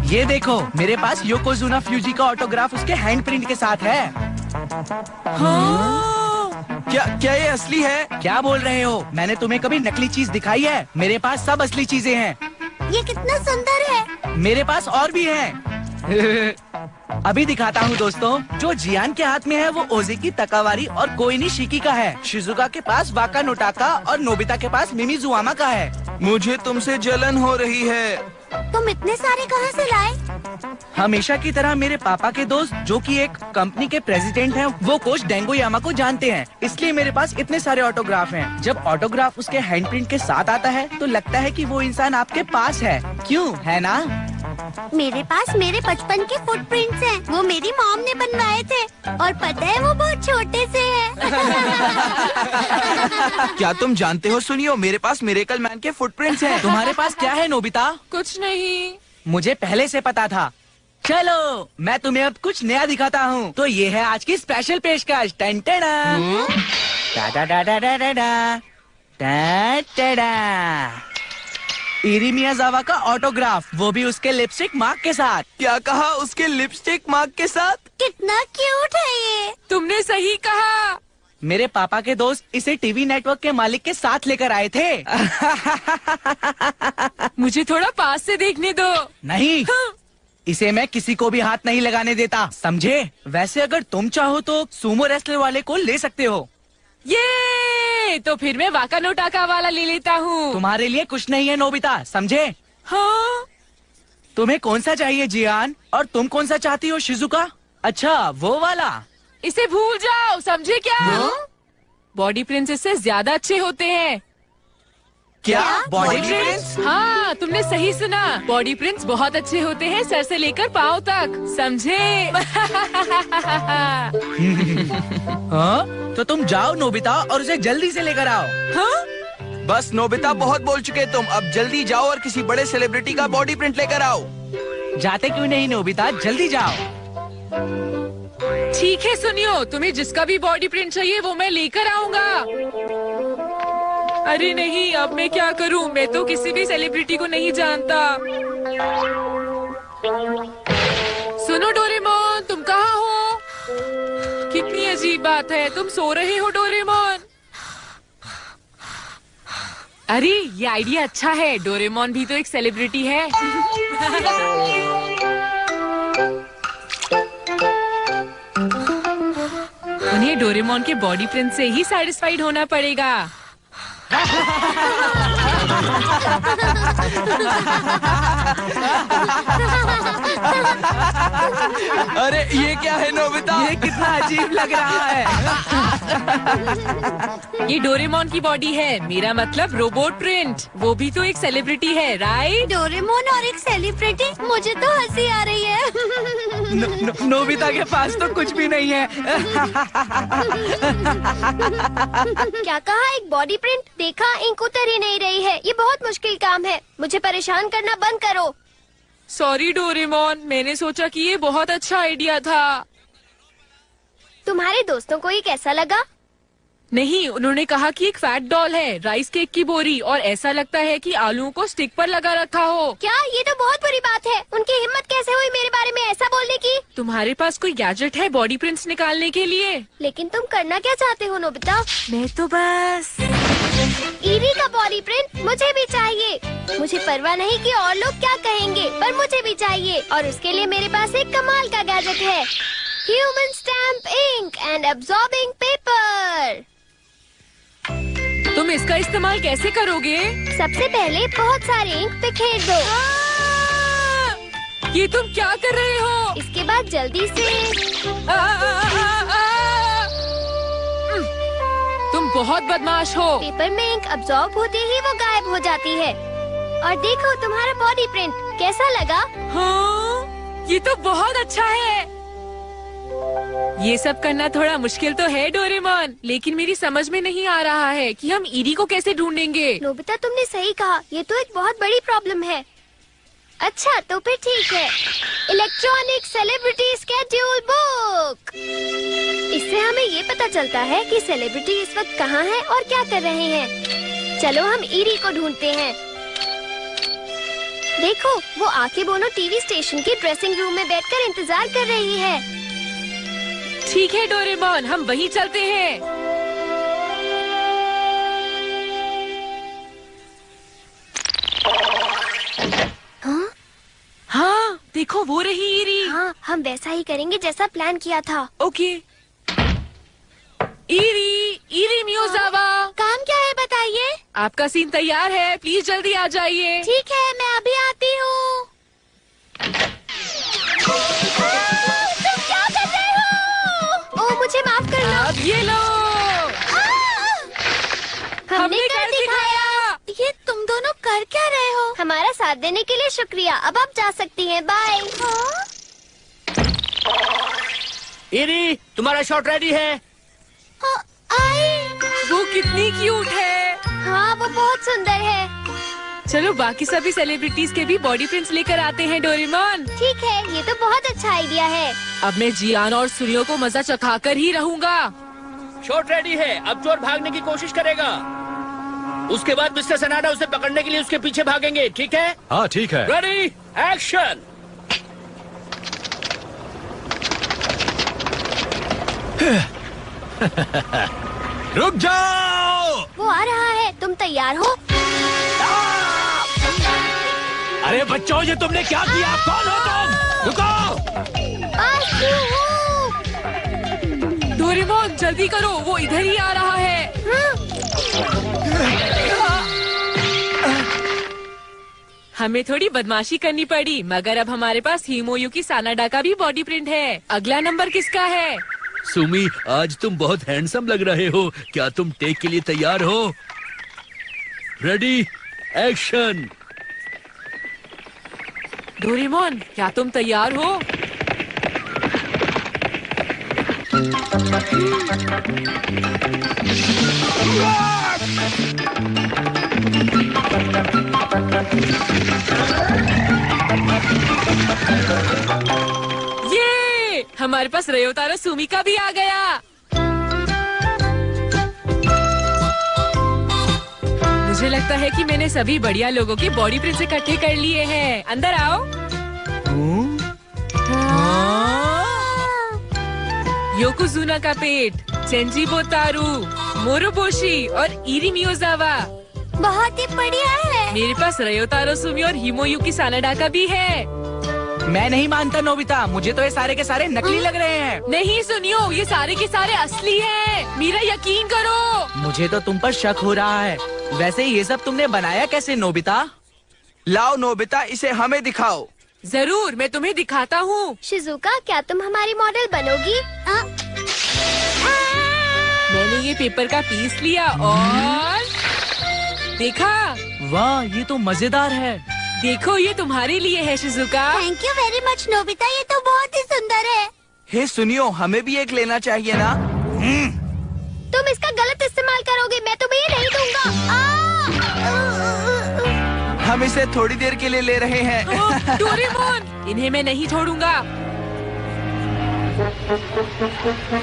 ये देखो, मेरे पास योकोजुना फ्यूजी का ऑटोग्राफ उसके हैंड प्रिंट के साथ है। हाँ? क्या ये असली है? क्या बोल रहे हो? मैंने तुम्हें कभी नकली चीज दिखाई है? मेरे पास सब असली चीजें हैं। ये कितना सुंदर है। मेरे पास और भी हैं। अभी दिखाता हूँ दोस्तों। जो जियान के हाथ में है वो ओज़की तकावारी और कोइनी शिकी का है। शिजुका के पास वाका नोटाका और नोबिता के पास मिमिजुआमा का है। मुझे तुमसे जलन हो रही है। तुम इतने सारे कहाँ से लाए? हमेशा की तरह मेरे पापा के दोस्त जो कि एक कंपनी के प्रेसिडेंट हैं, वो कोच डेंगो यामा को जानते हैं, इसलिए मेरे पास इतने सारे ऑटोग्राफ हैं। जब ऑटोग्राफ उसके हैंड प्रिंट के साथ आता है तो लगता है कि वो इंसान आपके पास है। क्यों, है ना? मेरे पास मेरे बचपन के फुटप्रिंट्स हैं। वो मेरी मॉम ने बनवाए थे और पता है वो बहुत छोटे से हैं। क्या तुम जानते हो? सुनियो, मेरे पास मिरेकल मैन के फुटप्रिंट्स हैं। तुम्हारे पास क्या है नोबिता? कुछ नहीं। मुझे पहले से पता था। चलो, मैं तुम्हें अब कुछ नया दिखाता हूँ। तो ये है आज की स्पेशल पेशकश। टन टना टा टा टा टा टा टा टा टा टा। इरी मियाजावा का ऑटोग्राफ, वो भी उसके लिपस्टिक मार्क के साथ। क्या कहा? उसके लिपस्टिक मार्क के साथ? कितना क्यूट है ये। तुमने सही कहा। मेरे पापा के दोस्त इसे टीवी नेटवर्क के मालिक के साथ लेकर आए थे। मुझे थोड़ा पास से देखने दो। नहीं, इसे मैं किसी को भी हाथ नहीं लगाने देता, समझे? वैसे अगर तुम चाहो तो सूमो रेसलर वाले को ले सकते हो। ये तो फिर मैं वाका नोटाका वाला ले लेता हूँ। तुम्हारे लिए कुछ नहीं है नोबिता, समझे? हाँ? तुम्हें कौन सा चाहिए जियान? और तुम कौन सा चाहती हो शिजुका? अच्छा, वो वाला। इसे भूल जाओ, समझे क्या? बॉडी प्रिंट्स इससे ज्यादा अच्छे होते हैं। क्या? Body prints? हाँ, तुमने सही सुना। बॉडी प्रिंट्स बहुत अच्छे होते हैं, सर से लेकर पाँव तक, समझे? हाँ? तो तुम जाओ नोबिता और उसे जल्दी से लेकर आओ। हाँ? बस नोबिता, बहुत बोल चुके तुम। अब जल्दी जाओ और किसी बड़े सेलिब्रिटी का बॉडी प्रिंट लेकर आओ। जाते क्यों नहीं नोबिता, जल्दी जाओ। ठीक है, सुनियो, तुम्हें जिसका भी बॉडी प्रिंट चाहिए वो मैं लेकर आऊंगा। अरे नहीं, अब मैं क्या करूं? मैं तो किसी भी सेलिब्रिटी को नहीं जानता। सुनो डोरेमोन, तुम कहाँ हो? कितनी अजीब बात है, तुम सो रहे हो डोरेमोन? अरे ये आइडिया अच्छा है, डोरेमोन भी तो एक सेलिब्रिटी है। उन्हें डोरेमोन के बॉडी प्रिंट से ही सैटिस्फाइड होना पड़ेगा। अरे ये क्या है नोबिता? ये कितना अजीब लग रहा है। ये डोरेमोन की बॉडी है, मेरा मतलब रोबोट प्रिंट। वो भी तो एक सेलिब्रिटी है, राइट? डोरेमोन और एक सेलिब्रिटी, मुझे तो हंसी आ रही है। नोबिता के पास तो कुछ भी नहीं है। क्या कहा? एक बॉडी प्रिंट? देखा, इंक उतर ही नहीं रही है। ये बहुत मुश्किल काम है। मुझे परेशान करना बंद करो। सॉरी डोरेमोन, मैंने सोचा कि ये बहुत अच्छा आइडिया था। तुम्हारे दोस्तों को ये कैसा लगा? नहीं, उन्होंने कहा कि एक फैट डॉल है, राइस केक की बोरी, और ऐसा लगता है कि आलूओं को स्टिक पर लगा रखा हो। क्या? ये तो बहुत बुरी बात है। उनकी हिम्मत कैसे हुई मेरे बारे में ऐसा बोलने की? तुम्हारे पास कोई गैजेट है बॉडी प्रिंट्स निकालने के लिए? लेकिन तुम करना क्या चाहते हो नोबिता? मैं तो बस ईरी का बॉडी प्रिंट मुझे भी चाहिए। मुझे परवाह नहीं कि और लोग क्या कहेंगे, पर मुझे भी चाहिए। और उसके लिए मेरे पास एक कमाल का गैजेट है, human stamp ink and absorbing paper. तुम इसका इस्तेमाल कैसे करोगे? सबसे पहले बहुत सारे इंक बिखेर दो। ये तुम क्या कर रहे हो? इसके बाद जल्दी से तुम बहुत बदमाश हो। पेपर में इंक अब्सॉर्ब होते ही वो गायब हो जाती है। और देखो तुम्हारा बॉडी प्रिंट कैसा लगा? हाँ, ये तो बहुत अच्छा है। ये सब करना थोड़ा मुश्किल तो है डोरेमोन, लेकिन मेरी समझ में नहीं आ रहा है कि हम ईरी को कैसे ढूंढेंगे। नोबिता, तुमने सही कहा, ये तो एक बहुत बड़ी प्रॉब्लम है। अच्छा, तो फिर ठीक है, इलेक्ट्रॉनिक सेलिब्रिटी स्केड्यूल बुक। इससे हमें ये पता चलता है कि सेलिब्रिटी इस वक्त कहाँ है और क्या कर रहे हैं। चलो हम ईरी को ढूंढते हैं। देखो, वो आके बोनो टीवी स्टेशन के ड्रेसिंग रूम में बैठकर इंतजार कर रही है। ठीक है डोरेमोन, हम वहीं चलते हैं। हाँ? हाँ, देखो वो रही ईरी। हाँ, हम वैसा ही करेंगे जैसा प्लान किया था। ओके। ईरी मियोजावा, काम क्या है बताइए? आपका सीन तैयार है, प्लीज जल्दी आ जाइए। ठीक है, मैं अभी आती हूँ। तुम क्या कर रहे हो? ओह, मुझे माफ कर लो। अब ये लो, हमने कर दिखाया। ये तुम दोनों कर क्या रहे हो? हमारा साथ देने के लिए शुक्रिया। अब आप जा सकती हैं। बाय। इरी, तुम्हारा शॉट रेडी है। वो कितनी क्यूट है। हाँ, वो बहुत सुंदर है। चलो बाकी सभी सेलिब्रिटीज के भी बॉडी प्रिंट्स लेकर आते हैं डोरेमोन। ठीक है, ये तो बहुत अच्छा आइडिया है। अब मैं जियान और सूर्यो को मजा चखाकर ही रहूंगा। शॉट रेडी है। अब चोर भागने की कोशिश करेगा, उसके बाद मिस्टर सनाडा उसे पकड़ने के लिए उसके पीछे भागेंगे। ठीक है? हाँ ठीक है। Ready, action. रुक जाओ! वो आ रहा है, तुम तैयार हो? अरे बच्चों, ये तुमने क्या किया? कौन हो तुम? रुको! डोरेमोन जल्दी करो, वो इधर ही आ रहा है। हमें थोड़ी बदमाशी करनी पड़ी, मगर अब हमारे पास हिमोयुकी सानाडा का भी बॉडी प्रिंट है। अगला नंबर किसका है? सुमी, आज तुम बहुत हैंडसम लग रहे हो। क्या तुम टेक के लिए तैयार हो? Ready, action. डोरेमोन, क्या तुम तैयार हो? ये हमारे पास रयोतारो सुमी का भी आ गया। मुझे लगता है कि मैंने सभी बढ़िया लोगों के बॉडी प्रिंट्स इकट्ठे कर लिए हैं। अंदर आओ। योकोजुना का पेट, सेंजी बोतारू, मोरोबोशी और ईरी मियोजावा। बहुत ही बढ़िया है। मेरे पास रयोतारो सुमी और हिमोयुकी सानाडा का भी है। मैं नहीं मानता नोबिता, मुझे तो ये सारे के सारे नकली लग रहे हैं। नहीं सुनियो, ये सारे के सारे असली हैं। मेरा यकीन करो। मुझे तो तुम पर शक हो रहा है। वैसे ये सब तुमने बनाया कैसे नोबिता? लाओ नोबिता, इसे हमें दिखाओ। जरूर, मैं तुम्हें दिखाता हूँ। शिजुका, क्या तुम हमारी मॉडल बनोगी? मैंने ये पेपर का पीस लिया और देखा। वाह, ये तो मजेदार है। देखो, ये तुम्हारे लिए है Shizuka. Thank you very much Nobita, ये तो बहुत ही सुंदर है। हे सुनियो, हमें भी एक लेना चाहिए ना। तुम इसका गलत इस्तेमाल करोगे, मैं तुम्हें ये नहीं दूंगा। हम इसे थोड़ी देर के लिए ले रहे हैं। डोरेमोन, इन्हें मैं नहीं छोड़ूंगा।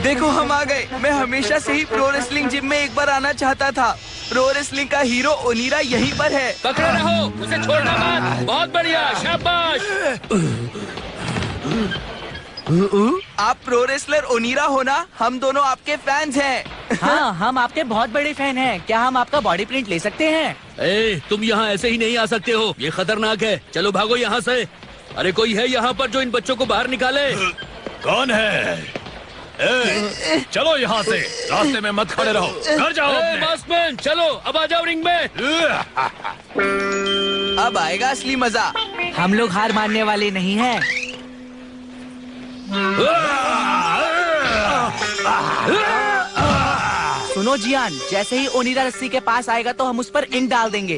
देखो, हम आ गए। मैं हमेशा से ही प्रो रेसलिंग जिम में एक बार आना चाहता था। प्रो रेसलिंग का हीरो ओनिरा यहीं पर है। पकड़े रहो, उसे छोड़ना मत। बहुत बढ़िया, शाबाश। आप प्रो रेसलर ओनिरा हो ना? हम दोनों आपके फैंस हैं। हाँ, हम आपके बहुत बड़े फैन हैं। क्या हम आपका बॉडी प्रिंट ले सकते हैं? ए, तुम यहाँ ऐसे ही नहीं आ सकते हो, ये खतरनाक है। चलो भागो यहाँ से। अरे कोई है यहाँ पर जो इन बच्चों को बाहर निकाले? कौन है? चलो यहाँ से, रास्ते में मत खड़े रहो। घर जाओ अपने। मास्कमैन, चलो अब आ जाओ रिंग में। अब आएगा असली मजा। हम लोग हार मानने वाले नहीं हैं। सुनो जियान, जैसे ही ओनिरा रस्सी के पास आएगा तो हम उस पर इंक डाल देंगे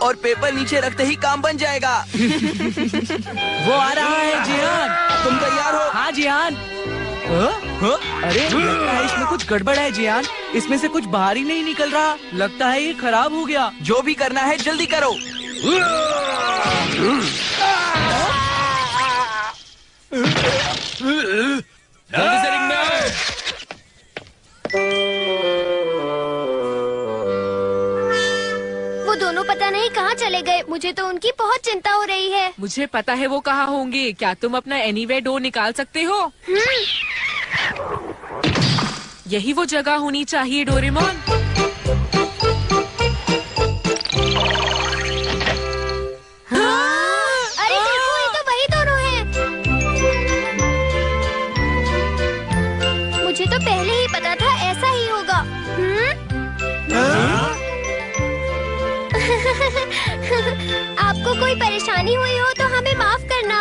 और पेपर नीचे रखते ही काम बन जाएगा। वो आ रहा है जियान। तुम तैयार हो? हाँ जियान। अरे लगता है इसमें कुछ गड़बड़ है जियान। इसमें से कुछ बाहर ही नहीं निकल रहा। लगता है ये खराब हो गया। जो भी करना है जल्दी करो। जल्दी से रिंग में आओ। वो दोनों पता नहीं कहाँ चले गए। मुझे तो उनकी बहुत चिंता हो रही है। मुझे पता है वो कहाँ होंगे। क्या तुम अपना एनीवेयर डोर निकाल सकते हो? यही वो जगह होनी चाहिए डोरेमोन। अरे देखो, ये तो वही दोनों हैं। मुझे तो पहले ही पता था ऐसा ही होगा। आपको कोई परेशानी हुई हो तो हमें माफ करना।